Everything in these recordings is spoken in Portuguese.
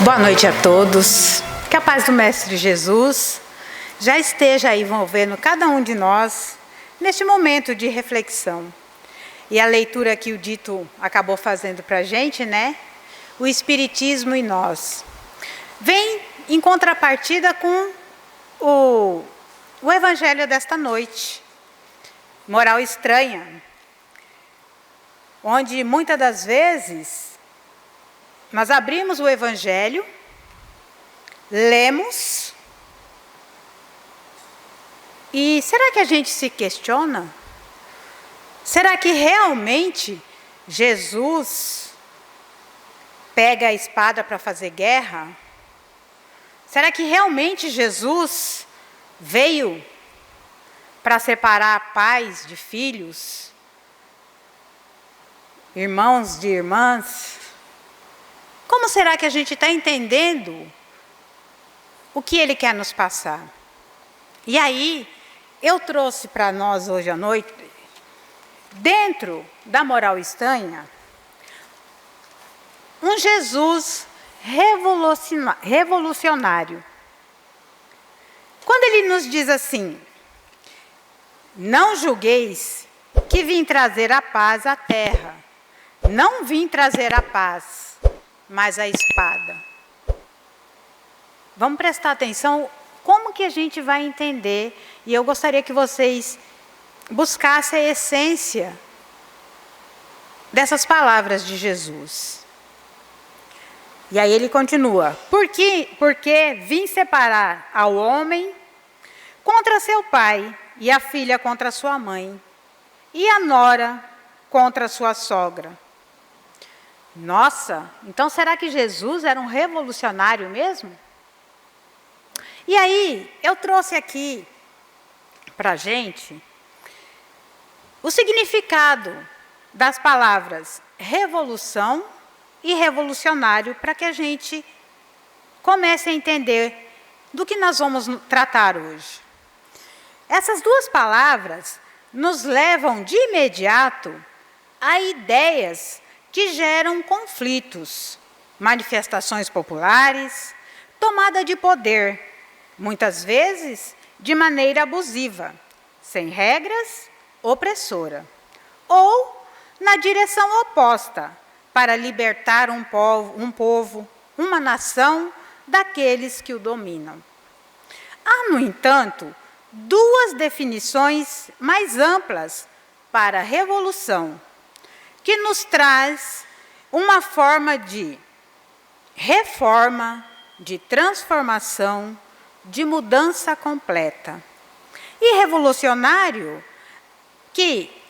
Boa noite a todos. Que a paz do Mestre Jesus já esteja aí envolvendo cada um de nós neste momento de reflexão. E a leitura que o Dito acabou fazendo para a gente, né? O Espiritismo em nós. Vem em contrapartida com o Evangelho desta noite. Moral estranha. Onde muitas das vezes nós abrimos o Evangelho, lemos, e será que a gente se questiona? Será que realmente Jesus pega a espada para fazer guerra? Será que realmente Jesus veio para separar pais de filhos, irmãos de irmãs? Como será que a gente está entendendo o que ele quer nos passar? E aí, eu trouxe para nós hoje à noite, dentro da moral estranha, um Jesus revolucionário. Quando ele nos diz assim: não julgueis que vim trazer a paz à terra. Não vim trazer a paz, mas a espada. Vamos prestar atenção como que a gente vai entender, e eu gostaria que vocês buscassem a essência dessas palavras de Jesus. E aí ele continua: porque vim separar ao homem contra seu pai, e a filha contra sua mãe, e a nora contra sua sogra. Nossa, então será que Jesus era um revolucionário mesmo? E aí, eu trouxe aqui para a gente o significado das palavras revolução e revolucionário, para que a gente comece a entender do que nós vamos tratar hoje. Essas duas palavras nos levam de imediato a ideias que geram conflitos, manifestações populares, tomada de poder, muitas vezes de maneira abusiva, sem regras, opressora, ou na direção oposta, para libertar um povo, uma nação daqueles que o dominam. Há, no entanto, duas definições mais amplas para a revolução, que nos traz uma forma de reforma, de transformação, de mudança completa. E revolucionário,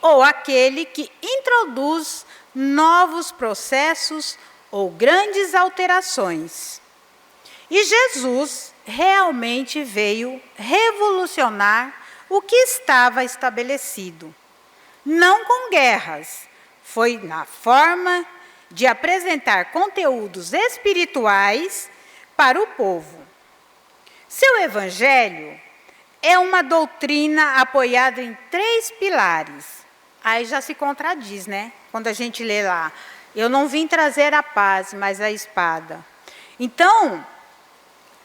ou aquele que introduz novos processos ou grandes alterações. E Jesus realmente veio revolucionar o que estava estabelecido, não com guerras. Foi na forma de apresentar conteúdos espirituais para o povo. Seu evangelho é uma doutrina apoiada em 3 pilares. Aí já se contradiz, né? Quando a gente lê lá: eu não vim trazer a paz, mas a espada. Então,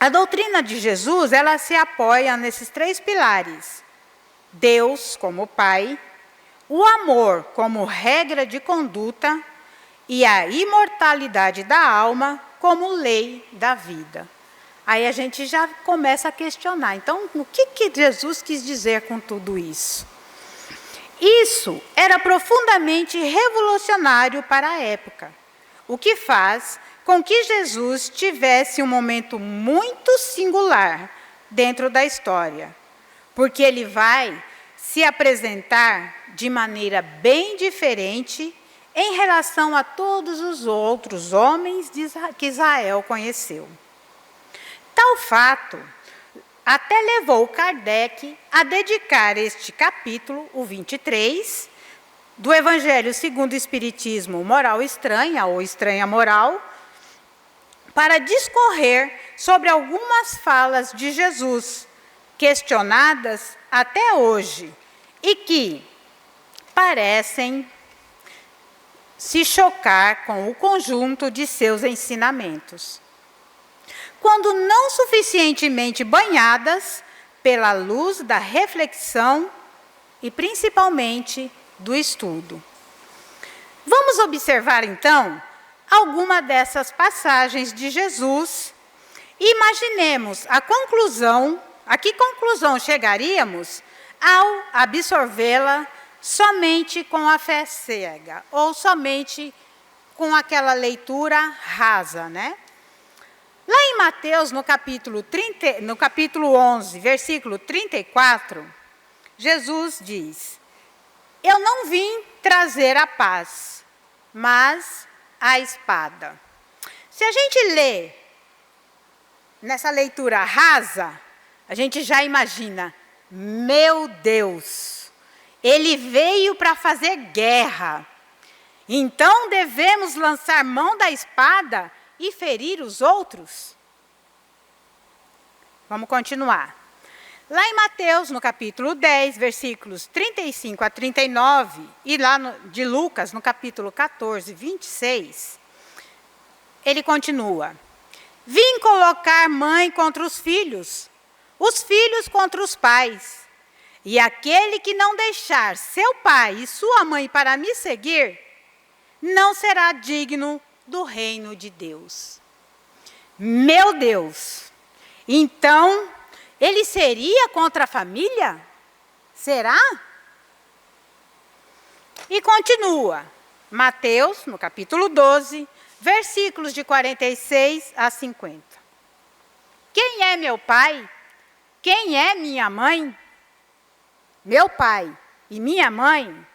a doutrina de Jesus, ela se apoia nesses 3 pilares: Deus como Pai, o amor como regra de conduta e a imortalidade da alma como lei da vida. Aí a gente já começa a questionar. Então, o que Jesus quis dizer com tudo isso? Isso era profundamente revolucionário para a época, o que faz com que Jesus tivesse um momento muito singular dentro da história, porque ele vai se apresentar de maneira bem diferente em relação a todos os outros homens que Israel conheceu. Tal fato até levou Kardec a dedicar este capítulo, o 23, do Evangelho segundo o Espiritismo, Moral Estranha, ou Estranha Moral, para discorrer sobre algumas falas de Jesus, questionadas até hoje, e que parecem se chocar com o conjunto de seus ensinamentos. quando não suficientemente banhadas pela luz da reflexão e principalmente do estudo. Vamos observar então alguma dessas passagens de Jesus e imaginemos a conclusão, a que conclusão chegaríamos ao absorvê-la somente com a fé cega, ou somente com aquela leitura rasa, né? Lá em Mateus, no capítulo 11, versículo 34, Jesus diz: eu não vim trazer a paz, mas a espada. Se a gente lê nessa leitura rasa, a gente já imagina, meu Deus, ele veio para fazer guerra. Então devemos lançar mão da espada e ferir os outros? Vamos continuar. Lá em Mateus, no capítulo 10, versículos 35 a 39, e lá de Lucas, no capítulo 14, 26, ele continua: vim colocar mãe contra os filhos contra os pais, e aquele que não deixar seu pai e sua mãe para me seguir, não será digno do reino de Deus. Meu Deus! Então, ele seria contra a família? Será? E continua. Mateus, no capítulo 12, versículos de 46 a 50. Quem é meu pai? Quem é minha mãe? Meu pai e minha mãe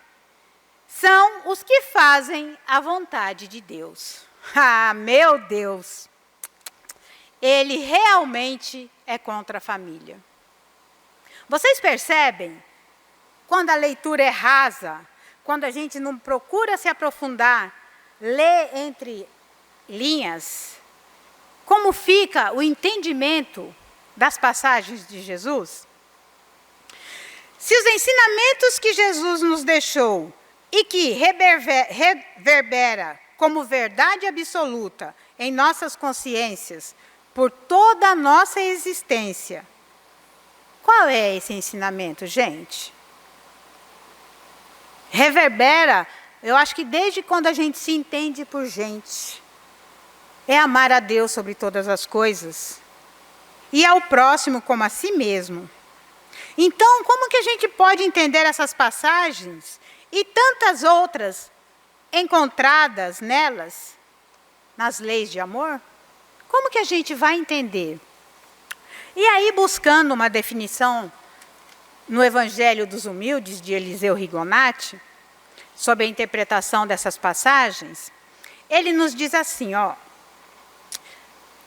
são os que fazem a vontade de Deus. Ah, meu Deus! Ele realmente é contra a família. Vocês percebem? Quando a leitura é rasa, quando a gente não procura se aprofundar, lê entre linhas, como fica o entendimento das passagens de Jesus? Se os ensinamentos que Jesus nos deixou e que reverbera como verdade absoluta em nossas consciências por toda a nossa existência, qual é esse ensinamento, gente? Reverbera, eu acho que desde quando a gente se entende por gente, é amar a Deus sobre todas as coisas e ao próximo como a si mesmo. Então, como que a gente pode entender essas passagens e tantas outras encontradas nelas, nas leis de amor? Como que a gente vai entender? E aí, buscando uma definição no Evangelho dos Humildes, de Eliseu Rigonati, sobre a interpretação dessas passagens, ele nos diz assim, ó: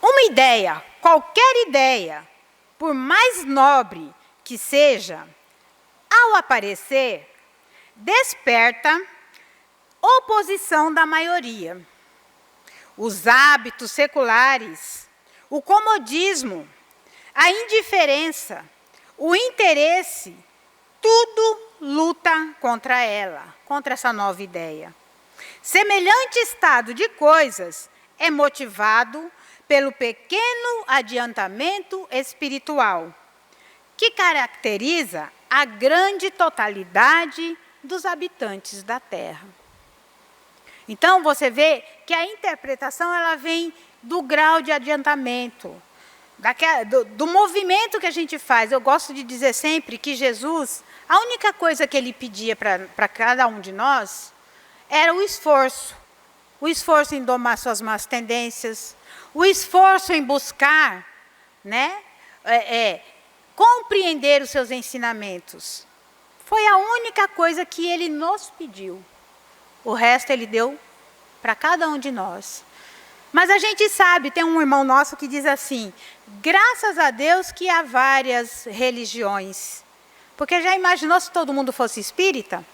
uma ideia, qualquer ideia, por mais nobre que seja, ao aparecer, desperta oposição da maioria. Os hábitos seculares, o comodismo, a indiferença, o interesse, tudo luta contra ela, contra essa nova ideia. Semelhante estado de coisas é motivado pelo pequeno adiantamento espiritual, que caracteriza a grande totalidade dos habitantes da Terra. Então, você vê que a interpretação ela vem do grau de adiantamento, do movimento que a gente faz. Eu gosto de dizer sempre que Jesus, a única coisa que ele pedia para cada um de nós era o esforço em domar suas más tendências, o esforço em buscar, né, compreender os seus ensinamentos. Foi a única coisa que ele nos pediu. O resto ele deu para cada um de nós. Mas a gente sabe, tem um irmão nosso que diz assim: graças a Deus que há várias religiões. Porque já imaginou se todo mundo fosse espírita?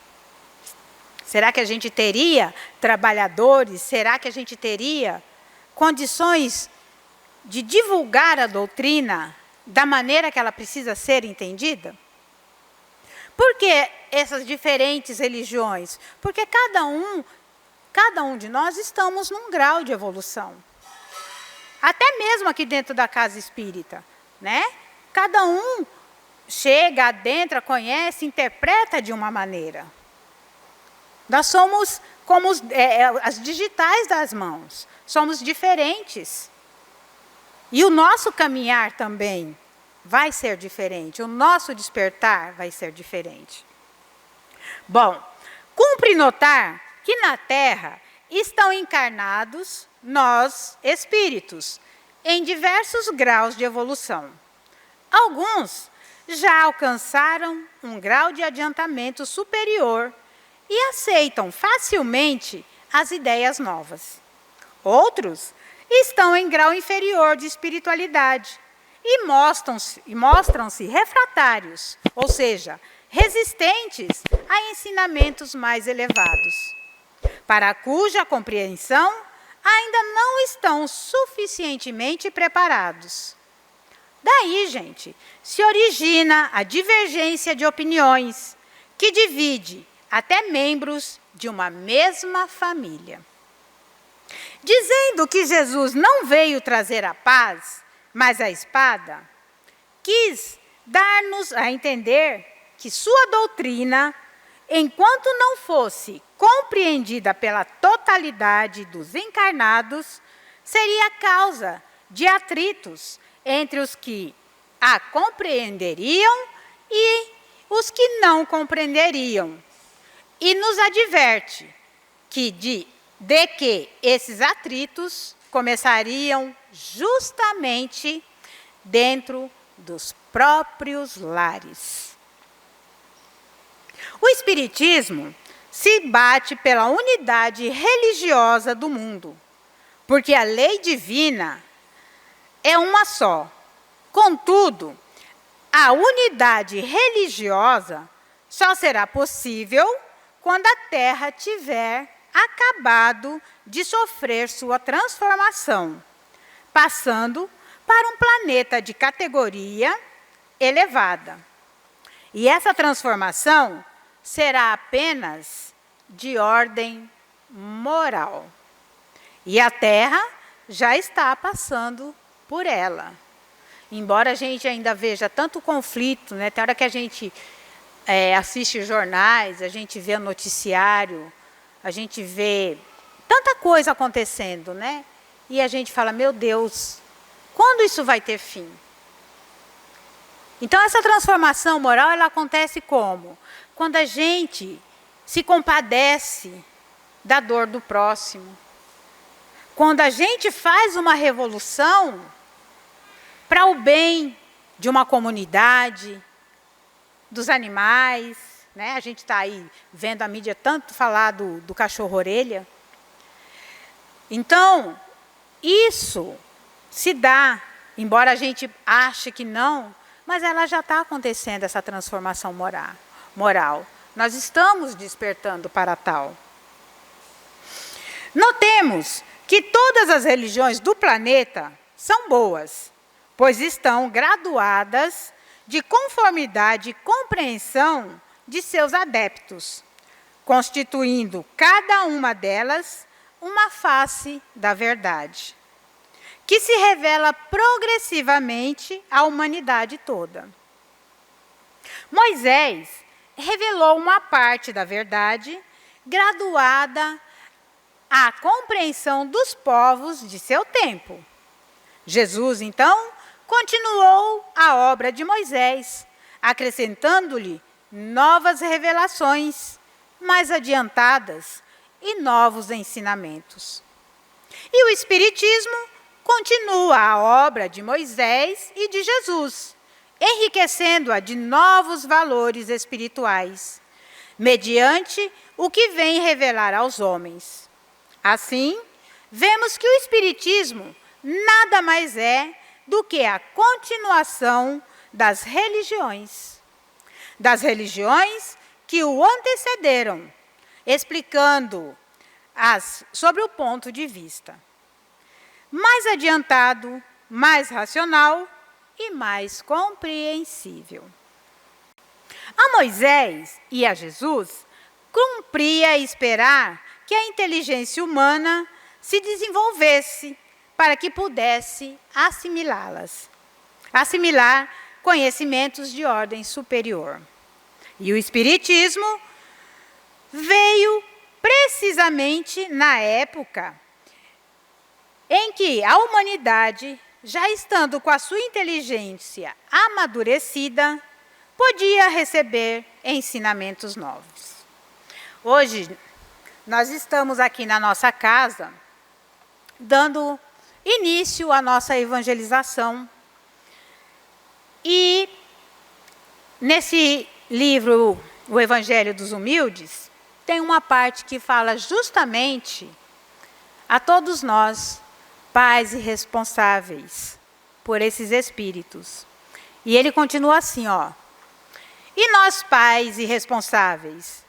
Será que a gente teria trabalhadores? Será que a gente teria condições de divulgar a doutrina da maneira que ela precisa ser entendida? Por que essas diferentes religiões? Porque cada um de nós estamos num grau de evolução. até mesmo aqui dentro da casa espírita, né? Cada um chega, adentra, conhece, interpreta de uma maneira. Nós somos como as digitais das mãos, somos diferentes. E o nosso caminhar também vai ser diferente, o nosso despertar vai ser diferente. Bom, cumpre notar que na Terra estão encarnados nós, espíritos, em diversos graus de evolução. Alguns já alcançaram um grau de adiantamento superior e aceitam facilmente as ideias novas. Outros estão em grau inferior de espiritualidade e mostram-se refratários, ou seja, resistentes a ensinamentos mais elevados, para cuja compreensão ainda não estão suficientemente preparados. Daí, gente, se origina a divergência de opiniões, que divide até membros de uma mesma família. Dizendo que Jesus não veio trazer a paz, mas a espada, quis dar-nos a entender que sua doutrina, enquanto não fosse compreendida pela totalidade dos encarnados, seria causa de atritos entre os que a compreenderiam e os que não compreenderiam. E nos adverte que de que esses atritos começariam justamente dentro dos próprios lares. O Espiritismo se bate pela unidade religiosa do mundo, porque a lei divina é uma só. Contudo, a unidade religiosa só será possível quando a Terra tiver acabado de sofrer sua transformação, passando para um planeta de categoria elevada. E essa transformação será apenas de ordem moral. E a Terra já está passando por ela. Embora a gente ainda veja tanto conflito, né? Tem hora que a gente assiste jornais, a gente vê o noticiário, a gente vê tanta coisa acontecendo, né? E a gente fala, meu Deus, quando isso vai ter fim? Então, essa transformação moral, ela acontece como? Quando a gente se compadece da dor do próximo. Quando a gente faz uma revolução para o bem de uma comunidade, dos animais, né? A gente está aí vendo a mídia tanto falar do cachorro-orelha. Então, isso se dá, embora a gente ache que não, mas ela já está acontecendo, essa transformação moral. Nós estamos despertando para tal. Notemos que todas as religiões do planeta são boas, pois estão graduadas de conformidade e compreensão de seus adeptos, constituindo cada uma delas uma face da verdade, que se revela progressivamente à humanidade toda. Moisés revelou uma parte da verdade graduada à compreensão dos povos de seu tempo. Jesus, então, continuou a obra de Moisés, acrescentando-lhe novas revelações, mais adiantadas, e novos ensinamentos. E o Espiritismo continua a obra de Moisés e de Jesus, enriquecendo-a de novos valores espirituais, mediante o que vem revelar aos homens. Assim, vemos que o Espiritismo nada mais é do que a continuação das religiões que o antecederam, explicando sobre o ponto de vista mais adiantado, mais racional e mais compreensível. A Moisés e a Jesus cumpria esperar que a inteligência humana se desenvolvesse para que pudesse assimilá-las. Assimilar conhecimentos de ordem superior. E o Espiritismo veio precisamente na época em que a humanidade, já estando com a sua inteligência amadurecida, podia receber ensinamentos novos. Hoje, nós estamos aqui na nossa casa, dando início à nossa evangelização. E nesse livro, O Evangelho dos Humildes, tem uma parte que fala justamente a todos nós, pais e responsáveis por esses espíritos. E ele continua assim, ó. E nós, pais e responsáveis,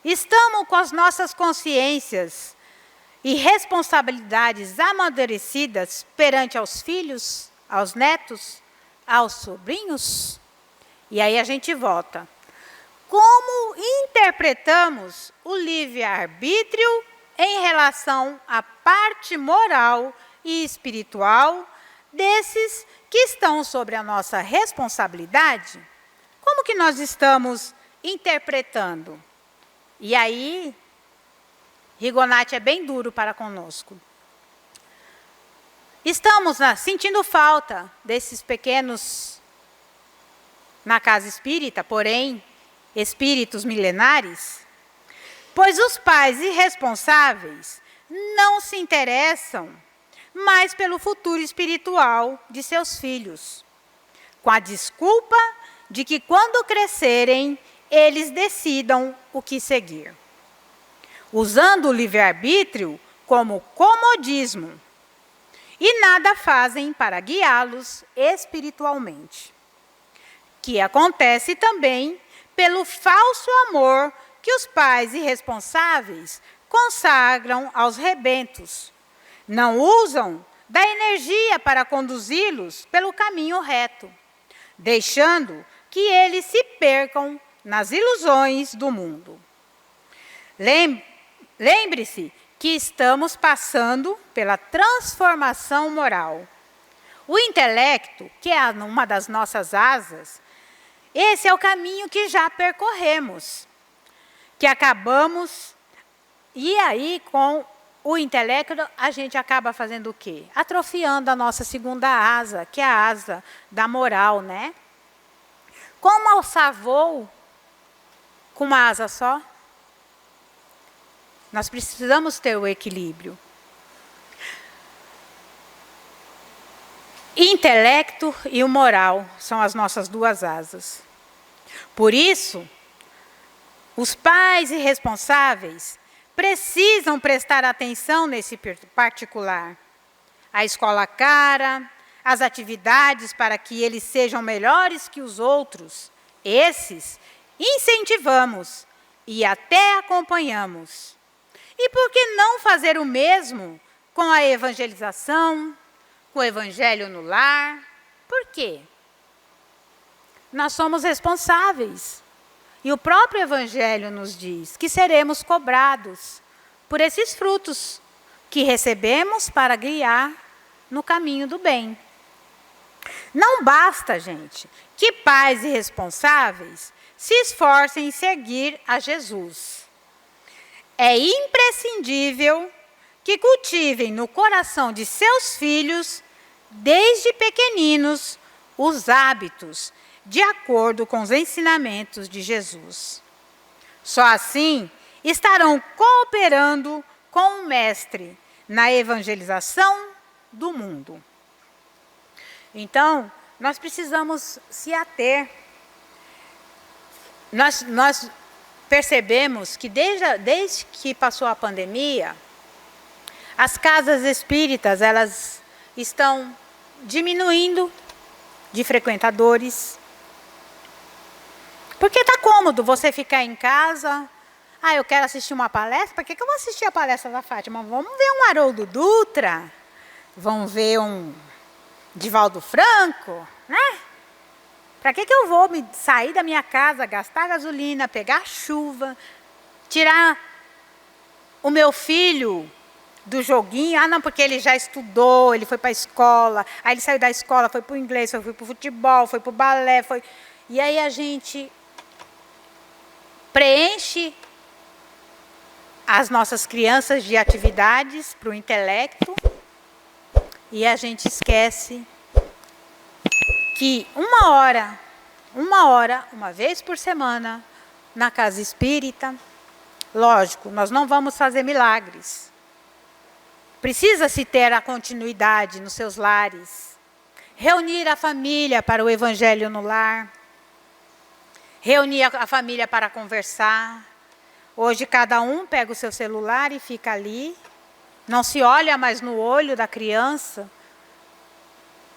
estamos com as nossas consciências e responsabilidades amadurecidas perante aos filhos, aos netos, aos sobrinhos? E aí a gente volta. Como interpretamos o livre-arbítrio em relação à parte moral e espiritual desses que estão sobre a nossa responsabilidade? Como que nós estamos interpretando? E aí, Rigonati é bem duro para conosco. Estamos sentindo falta desses pequenos na casa espírita, porém, espíritos milenares, pois os pais irresponsáveis não se interessam mais pelo futuro espiritual de seus filhos, com a desculpa de que quando crescerem, eles decidam o que seguir, usando o livre-arbítrio como comodismo, e nada fazem para guiá-los espiritualmente. Que acontece também pelo falso amor que os pais irresponsáveis consagram aos rebentos. Não usam da energia para conduzi-los pelo caminho reto, deixando que eles se percam nas ilusões do mundo. Lembre-se que estamos passando pela transformação moral. O intelecto, que é uma das nossas asas, esse é o caminho que já percorremos, que acabamos, e aí com o intelecto a gente acaba fazendo o quê? Atrofiando a nossa segunda asa, que é a asa da moral, né? Como alçar voo com uma asa só? Nós precisamos ter o equilíbrio. Intelecto e o moral são as nossas duas asas. Por isso, os pais irresponsáveis precisam prestar atenção nesse particular. A escola cara, as atividades para que eles sejam melhores que os outros, esses incentivamos e até acompanhamos. E por que não fazer o mesmo com a evangelização, com o evangelho no lar? Por quê? Nós somos responsáveis. E o próprio evangelho nos diz que seremos cobrados por esses frutos que recebemos para guiar no caminho do bem. Não basta, gente, que pais irresponsáveis se esforcem em seguir a Jesus. É imprescindível que cultivem no coração de seus filhos, desde pequeninos, os hábitos de acordo com os ensinamentos de Jesus. Só assim estarão cooperando com o Mestre na evangelização do mundo. Então, nós precisamos se ater. Nós percebemos que desde que passou a pandemia, as casas espíritas elas estão diminuindo de frequentadores. Porque está cômodo você ficar em casa. Ah, eu quero assistir uma palestra. Para que eu vou assistir a palestra da Fátima? Vamos ver um Haroldo Dutra. Vamos ver um Divaldo Franco, né? Para que eu vou sair da minha casa, gastar gasolina, pegar chuva, tirar o meu filho do joguinho. Ah, não, porque ele já estudou, ele foi para a escola, aí ele saiu da escola, foi para o inglês, foi para o futebol, foi para o balé, foi... E aí a gente preenche as nossas crianças de atividades para o intelecto e a gente esquece que uma vez por semana, na casa espírita, lógico, nós não vamos fazer milagres. Precisa-se ter a continuidade nos seus lares, reunir a família para o evangelho no lar, reunir a família para conversar. Hoje cada um pega o seu celular e fica ali, não se olha mais no olho da criança,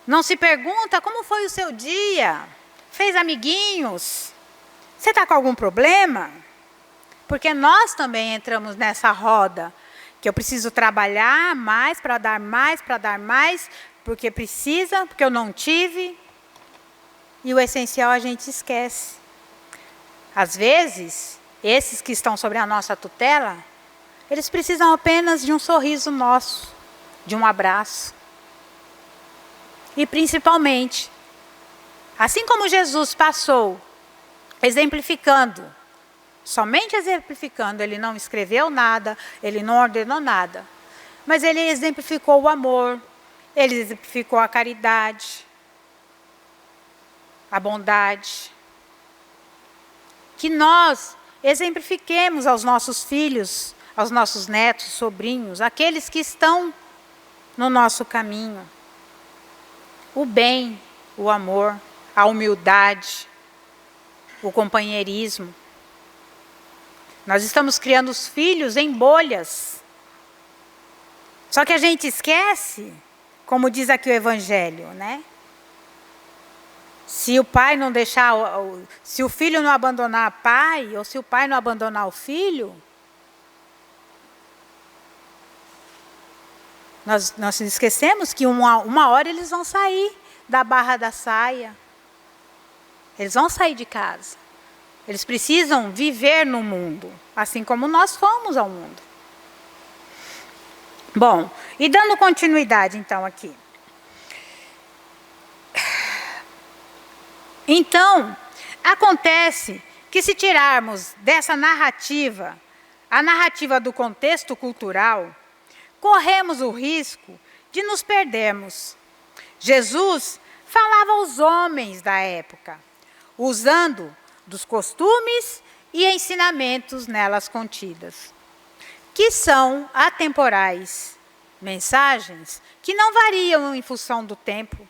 não se pergunta como foi o seu dia, fez amiguinhos, você está com algum problema? Porque nós também entramos nessa roda, que eu preciso trabalhar mais, para dar mais, porque precisa, porque eu não tive, e o essencial a gente esquece. Às vezes, esses que estão sobre a nossa tutela, eles precisam apenas de um sorriso nosso, de um abraço. E principalmente, assim como Jesus passou, exemplificando, somente exemplificando, ele não escreveu nada, ele não ordenou nada, mas ele exemplificou o amor, ele exemplificou a caridade, a bondade. Que nós exemplifiquemos aos nossos filhos, aos nossos netos, sobrinhos, aqueles que estão no nosso caminho. O bem, o amor, a humildade, o companheirismo. Nós estamos criando os filhos em bolhas. Só que a gente esquece, como diz aqui o Evangelho, né? Se o pai não deixar, se o filho não abandonar o pai, ou se o pai não abandonar o filho, nós esquecemos que uma hora eles vão sair da barra da saia. Eles vão sair de casa. Eles precisam viver no mundo, assim como nós fomos ao mundo. Bom, e dando continuidade então aqui. Então, acontece que se tirarmos dessa narrativa, a narrativa do contexto cultural, corremos o risco de nos perdermos. Jesus falava aos homens da época, usando dos costumes e ensinamentos nelas contidas, que são atemporais, mensagens que não variam em função do tempo,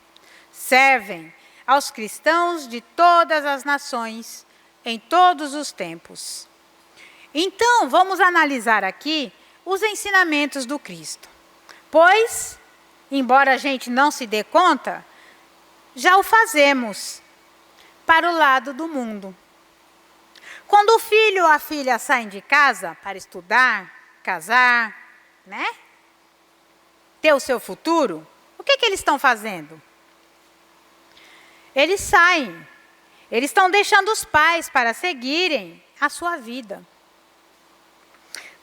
servem aos cristãos de todas as nações, em todos os tempos. Então, vamos analisar aqui os ensinamentos do Cristo. Pois, embora a gente não se dê conta, já o fazemos para o lado do mundo. Quando o filho ou a filha saem de casa para estudar, casar, né? Ter o seu futuro, o que eles estão fazendo? Eles saem, eles estão deixando os pais para seguirem a sua vida.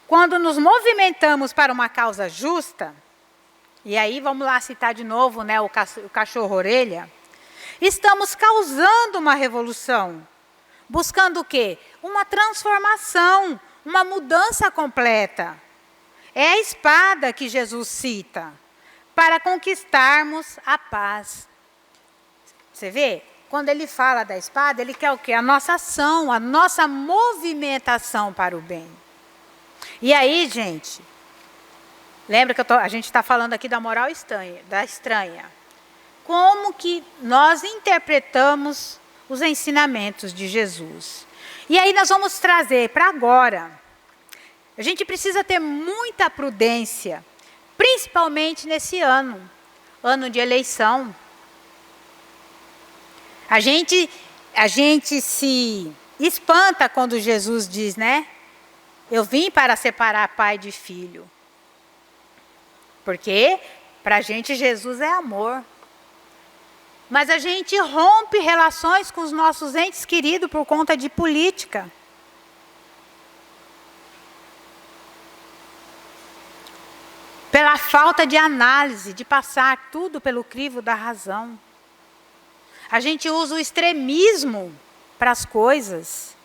Quando nos movimentamos para uma causa justa, e aí vamos lá citar de novo, né, o cachorro-orelha, estamos causando uma revolução, buscando o quê? Uma transformação, uma mudança completa. É a espada que Jesus cita, para conquistarmos a paz. Você vê? Quando ele fala da espada, ele quer o quê? A nossa ação, a nossa movimentação para o bem. E aí, gente, lembra que a gente está falando aqui da moral estranha. Como que nós interpretamos os ensinamentos de Jesus? E aí nós vamos trazer para agora. A gente precisa ter muita prudência, principalmente nesse ano de eleição. A gente se espanta quando Jesus diz, né? Eu vim para separar pai de filho. Porque para a gente Jesus é amor. Mas a gente rompe relações com os nossos entes queridos por conta de política. pela falta de análise, de passar tudo pelo crivo da razão. A gente usa o extremismo para as coisas.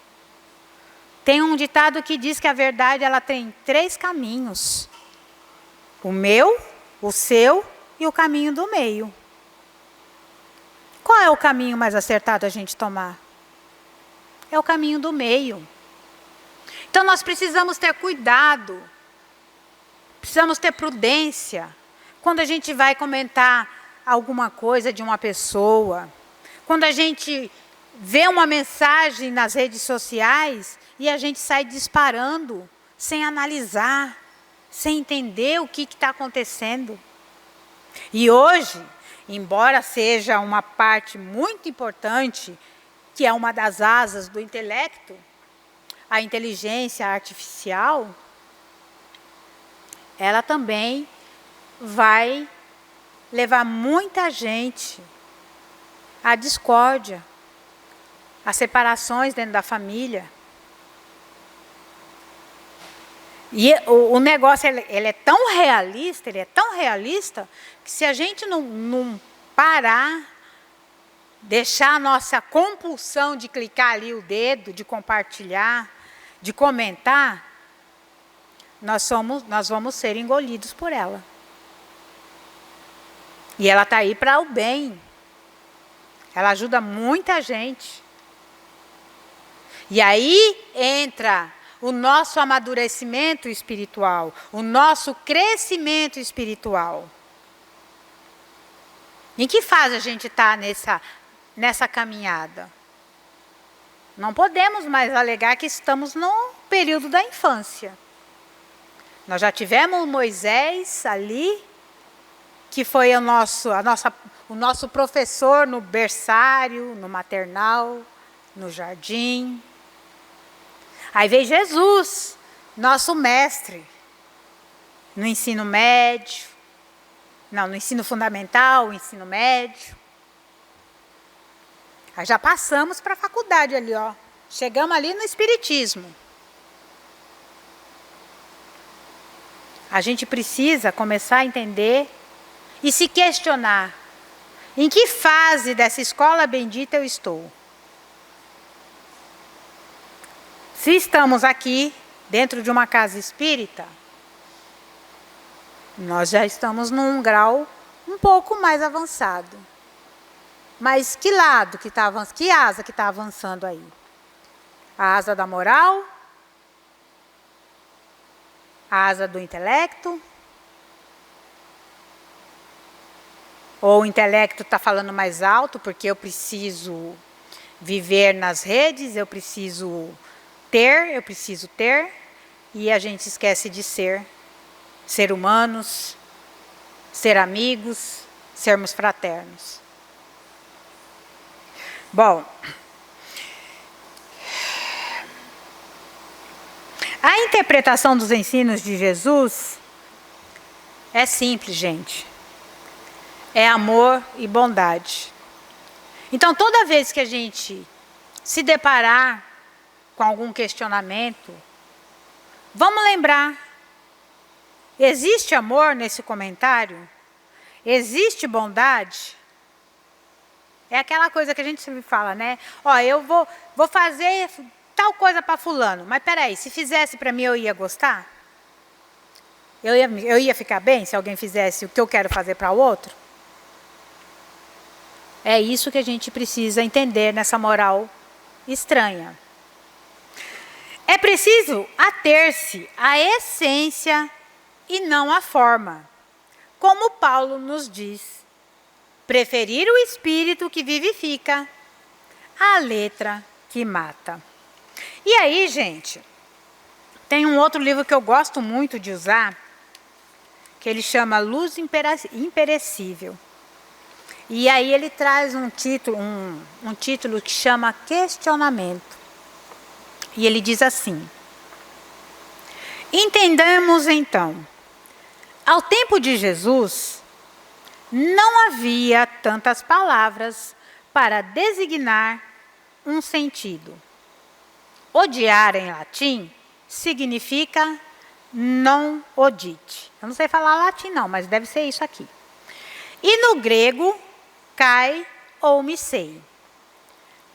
Tem um ditado que diz que a verdade ela tem 3 caminhos: o meu, o seu e o caminho do meio. Qual é o caminho mais acertado a gente tomar? É o caminho do meio. Então nós precisamos ter cuidado, precisamos ter prudência quando a gente vai comentar alguma coisa de uma pessoa, quando a gente vê uma mensagem nas redes sociais e a gente sai disparando sem analisar, sem entender o que está acontecendo. E hoje, embora seja uma parte muito importante, que é uma das asas do intelecto, a inteligência artificial, ela também vai levar muita gente à discórdia, a separações dentro da família. E o negócio ele é tão realista, que se a gente não parar, deixar a nossa compulsão de clicar ali o dedo, de compartilhar, de comentar, nós vamos ser engolidos por ela. E ela está aí para o bem. Ela ajuda muita gente. E aí entra o nosso amadurecimento espiritual, o nosso crescimento espiritual. Em que fase a gente está nessa caminhada? Não podemos mais alegar que estamos no período da infância. Nós já tivemos Moisés ali, que foi o nosso professor no berçário, no maternal, no jardim. Aí veio Jesus, nosso mestre, no ensino médio, no ensino fundamental, ensino médio. Aí já passamos para a faculdade ali, ó. Chegamos ali no espiritismo. A gente precisa começar a entender e se questionar: em que fase dessa escola bendita eu estou? Se estamos aqui dentro de uma casa espírita, nós já estamos num grau um pouco mais avançado. Mas que lado que está avançando? Que asa que está avançando aí? A asa da moral? A asa do intelecto? Ou o intelecto está falando mais alto porque eu preciso viver nas redes, eu preciso ter, e a gente esquece de ser humanos, ser amigos, sermos fraternos. Bom, a interpretação dos ensinos de Jesus é simples, gente. É amor e bondade. Então, toda vez que a gente se deparar com algum questionamento, vamos lembrar: existe amor nesse comentário? Existe bondade? É aquela coisa que a gente sempre fala, né? Ó, eu vou fazer tal coisa para fulano, mas peraí, se fizesse para mim eu ia gostar? Eu ia ficar bem se alguém fizesse o que eu quero fazer para o outro? É isso que a gente precisa entender nessa moral estranha. É preciso ater-se à essência e não à forma. Como Paulo nos diz: preferir o espírito que vivifica à letra que mata. E aí, gente, tem um outro livro que eu gosto muito de usar, que ele chama Luz Imperecível. E aí ele traz um título que chama Questionamento. E ele diz assim: entendamos então, ao tempo de Jesus, não havia tantas palavras para designar um sentido. Odiar em latim significa non odite. Eu não sei falar latim não, mas deve ser isso aqui. E no grego, kai ou misei.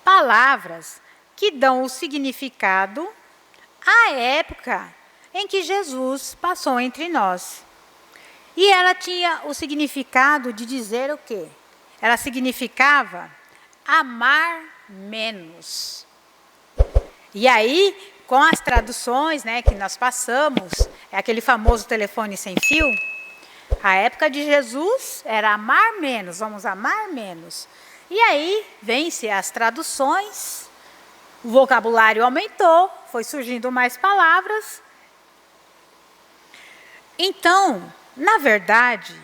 Palavras que dão o significado à época em que Jesus passou entre nós. E ela tinha o significado de dizer o quê? Ela significava amar menos. E aí, com as traduções, né, que nós passamos, é aquele famoso telefone sem fio, a época de Jesus era amar menos, vamos amar menos. E aí, vêm-se as traduções, o vocabulário aumentou, foi surgindo mais palavras. Então, na verdade,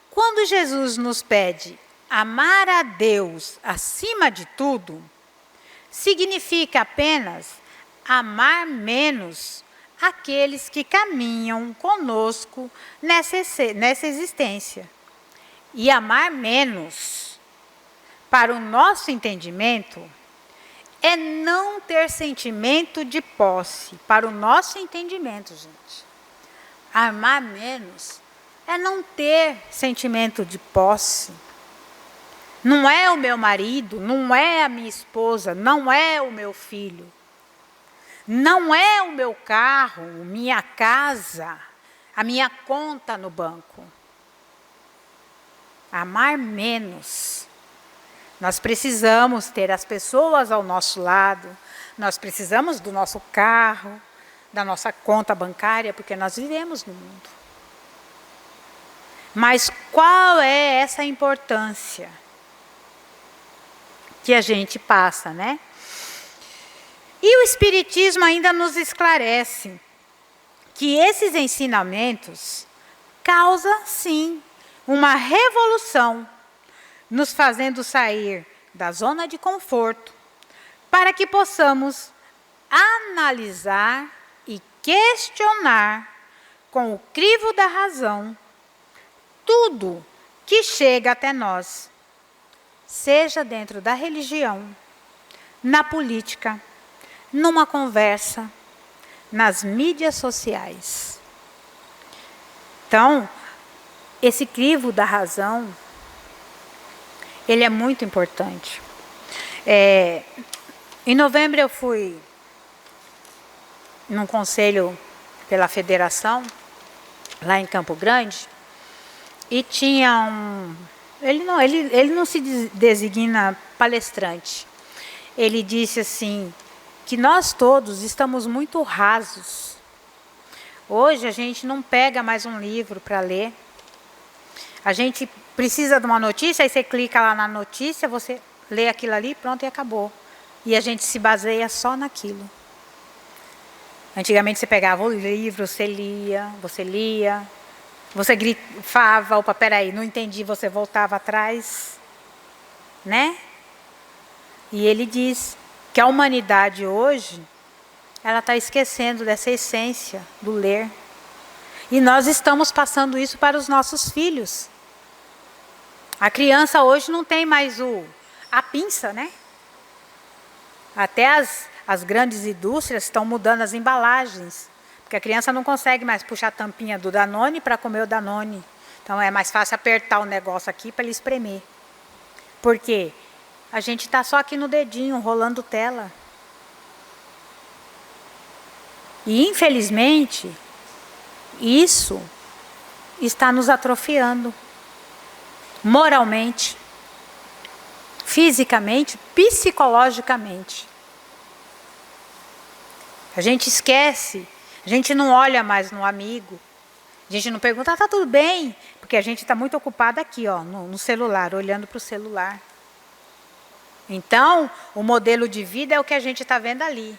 quando Jesus nos pede amar a Deus acima de tudo, significa apenas amar menos aqueles que caminham conosco nessa existência. E amar menos, para o nosso entendimento, é não ter sentimento de posse. Para o nosso entendimento, gente. Amar menos é não ter sentimento de posse. Não é o meu marido, não é a minha esposa, não é o meu filho. Não é o meu carro, minha casa, a minha conta no banco. Amar menos. Nós precisamos ter as pessoas ao nosso lado, nós precisamos do nosso carro, da nossa conta bancária, porque nós vivemos no mundo. Mas qual é essa importância que a gente passa, né? E o Espiritismo ainda nos esclarece que esses ensinamentos causam, sim, uma revolução, nos fazendo sair da zona de conforto, para que possamos analisar e questionar, com o crivo da razão, tudo que chega até nós, seja dentro da religião, na política, numa conversa, nas mídias sociais. Então, esse crivo da razão, ele é muito importante. Em novembro eu fui num conselho pela federação, lá em Campo Grande, e tinha ele não se designa palestrante. Ele disse assim, que nós todos estamos muito rasos. Hoje a gente não pega mais um livro para ler. A gente precisa de uma notícia, aí você clica lá na notícia, você lê aquilo ali, pronto, e acabou. E a gente se baseia só naquilo. Antigamente você pegava o livro, você lia, você grifava, opa, peraí, não entendi, você voltava atrás, né? E ele diz que a humanidade hoje, ela está esquecendo dessa essência do ler. E nós estamos passando isso para os nossos filhos. A criança hoje não tem mais a pinça, né? Até as grandes indústrias estão mudando as embalagens. Porque a criança não consegue mais puxar a tampinha do Danone para comer o Danone. Então é mais fácil apertar o negócio aqui para ele espremer. Por quê? A gente está só aqui no dedinho, rolando tela. E, infelizmente, isso está nos atrofiando. Moralmente, fisicamente, psicologicamente. A gente esquece, a gente não olha mais no amigo. A gente não pergunta, tá tudo bem? Porque a gente está muito ocupado aqui, ó, no celular, olhando para o celular. Então, o modelo de vida é o que a gente está vendo ali.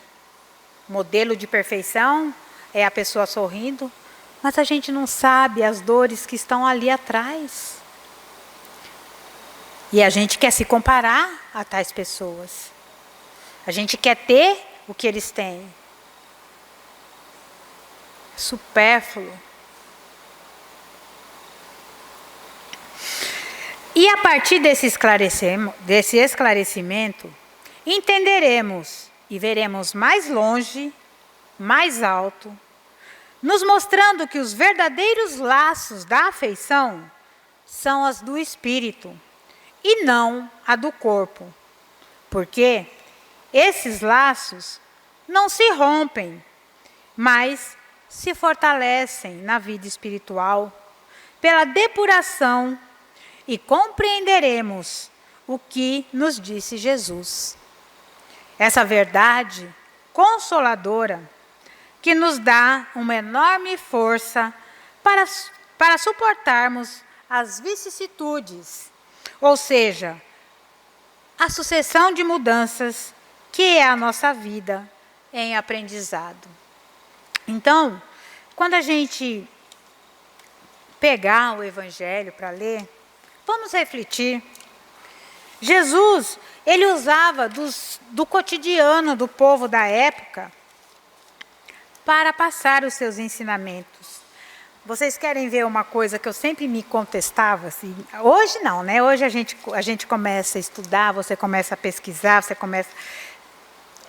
Modelo de perfeição é a pessoa sorrindo, mas a gente não sabe as dores que estão ali atrás. E a gente quer se comparar a tais pessoas. A gente quer ter o que eles têm. Supérfluo. E a partir desse esclarecimento, entenderemos e veremos mais longe, mais alto, nos mostrando que os verdadeiros laços da afeição são as do espírito e não a do corpo, porque esses laços não se rompem, mas se fortalecem na vida espiritual pela depuração e compreenderemos o que nos disse Jesus. Essa verdade consoladora que nos dá uma enorme força para suportarmos as vicissitudes, ou seja, a sucessão de mudanças que é a nossa vida em aprendizado. Então, quando a gente pegar o Evangelho para ler, vamos refletir. Jesus, ele usava do cotidiano do povo da época para passar os seus ensinamentos. Vocês querem ver uma coisa que eu sempre me contestava? Assim, hoje não, né? Hoje a gente começa a estudar, você começa a pesquisar, você começa...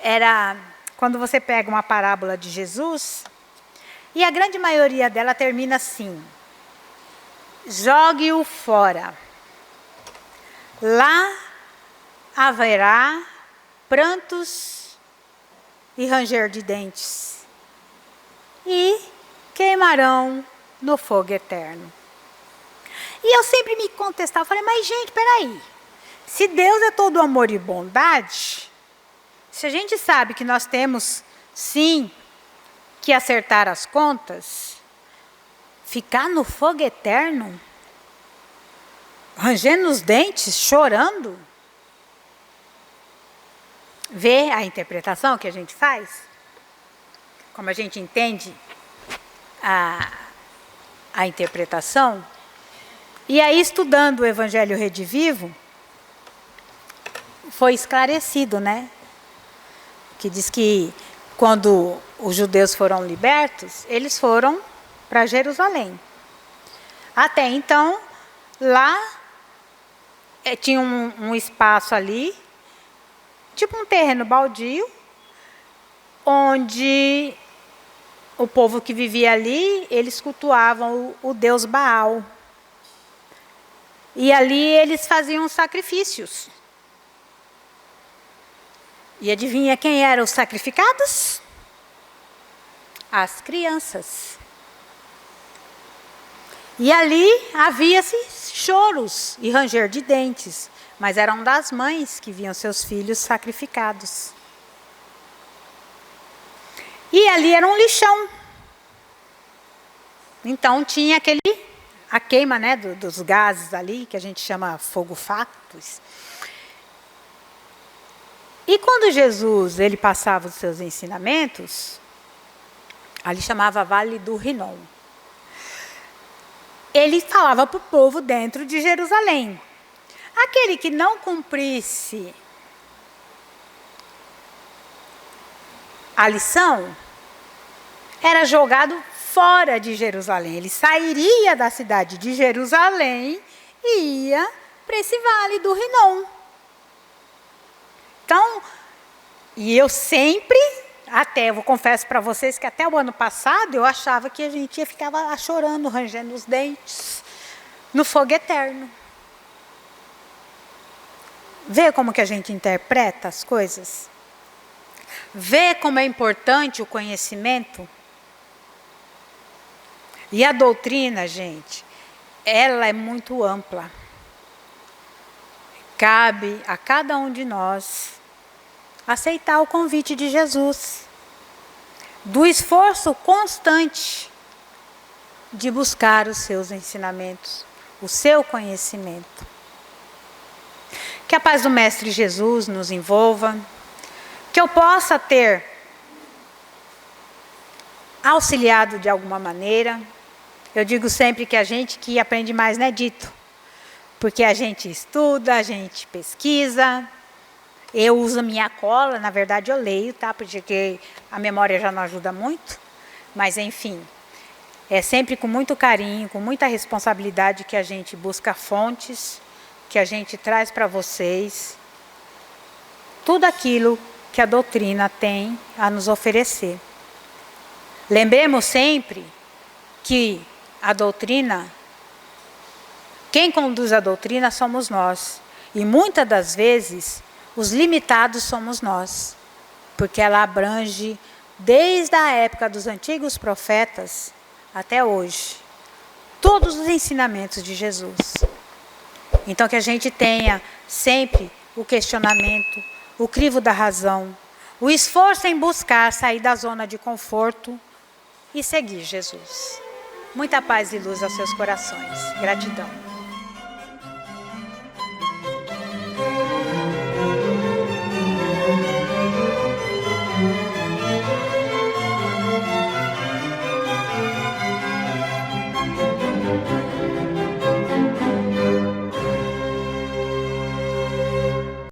Era quando você pega uma parábola de Jesus, e a grande maioria dela termina assim: jogue-o fora. Lá haverá prantos e ranger de dentes, e queimarão no fogo eterno. E eu sempre me contestava, falei, mas gente, peraí, se Deus é todo amor e bondade, se a gente sabe que nós temos, sim, que acertar as contas, ficar no fogo eterno, rangendo os dentes, chorando, vê a interpretação que a gente faz? Como a gente entende a interpretação? E aí, estudando o Evangelho Redivivo, foi esclarecido, né? Que diz que quando os judeus foram libertos, eles foram para Jerusalém. Até então, lá tinha um espaço ali, tipo um terreno baldio, onde o povo que vivia ali, eles cultuavam o deus Baal. E ali eles faziam sacrifícios. E adivinha quem eram os sacrificados? As crianças. E ali havia-se choros e ranger de dentes, mas eram das mães que viam seus filhos sacrificados. E ali era um lixão. Então tinha a queima, né, dos gases ali, que a gente chama fogo factus. E quando Jesus ele passava os seus ensinamentos, ali chamava Vale do Rinom. Ele falava para o povo dentro de Jerusalém. Aquele que não cumprisse a lição era jogado fora de Jerusalém. Ele sairia da cidade de Jerusalém e ia para esse Vale do Rinom. Então, e eu sempre, eu confesso para vocês que até o ano passado eu achava que a gente ia ficar lá chorando, rangendo os dentes, no fogo eterno. Vê como que a gente interpreta as coisas? Vê como é importante o conhecimento? E a doutrina, gente, ela é muito ampla. Cabe a cada um de nós aceitar o convite de Jesus, do esforço constante de buscar os seus ensinamentos, o seu conhecimento. Que a paz do Mestre Jesus nos envolva, que eu possa ter auxiliado de alguma maneira. Eu digo sempre que a gente que aprende mais não é dito, porque a gente estuda, a gente pesquisa. Eu uso a minha cola, na verdade eu leio, tá? Porque a memória já não ajuda muito. Mas enfim, é sempre com muito carinho, com muita responsabilidade que a gente busca fontes, que a gente traz para vocês tudo aquilo que a doutrina tem a nos oferecer. Lembremos sempre que a doutrina, quem conduz a doutrina somos nós. E muitas das vezes, os limitados somos nós. Porque ela abrange desde a época dos antigos profetas até hoje. Todos os ensinamentos de Jesus. Então que a gente tenha sempre o questionamento, o crivo da razão, o esforço em buscar sair da zona de conforto e seguir Jesus. Muita paz e luz aos seus corações. Gratidão.